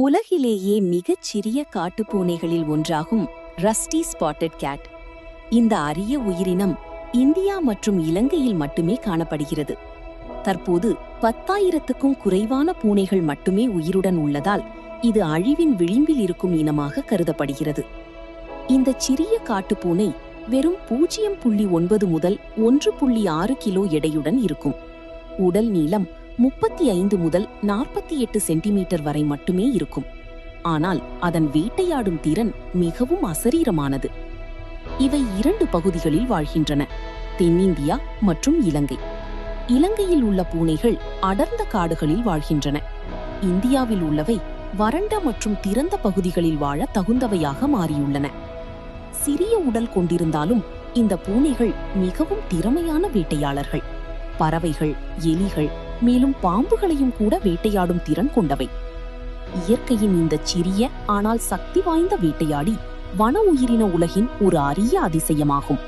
உலகிலேயே மிகச் சிறிய காட்டுப்பூனைகளில் ஒன்றாகும் ரஸ்டி ஸ்பாட்டட் கேட். இந்த அரிய உயிரினம் இந்தியா மற்றும் இலங்கையில் மட்டுமே காணப்படுகிறது. தற்போது 10,000க்கும் குறைவான பூனைகள் மட்டுமே உயிருடன் உள்ளதால் இது அழிவின் விளிம்பில் இருக்கும் இனமாக கருதப்படுகிறது. இந்த சிறிய காட்டுப்பூனை வெறும் 0.9 முதல் 1.6 கிலோ எடையுடன் இருக்கும். உடல் நீளம் 35 முதல் 48 சென்டிமீட்டர் வரை மட்டுமே இருக்கும். ஆனால் அதன் வேட்டையாடும் திறன் மிகவும் அசரீரமானது. இவை 2 பகுதிகளில் வாழ்கின்றன, தென்னிந்தியா மற்றும் இலங்கை. இலங்கையில் உள்ள பூனைகள் அடர்ந்த காடுகளில் வாழ்கின்றன. இந்தியாவில் உள்ளவை வறண்ட மற்றும் திறந்த பகுதிகளில் வாழ தகுந்தவையாக மாறியுள்ளன. சிறிய உடல் கொண்டிருந்தாலும் இந்த பூனைகள் மிகவும் திறமையான வேட்டையாளர்கள். பறவைகள், எலிகள், மேலும் பாம்புகளையும் கூட வேட்டையாடும் திறன் கொண்டவை. இயற்கையின் இந்த சிறிய ஆனால் சக்தி வாய்ந்த வேட்டையாடி வன உயிரின உலகின் ஒரு அரிய அதிசயமாகும்.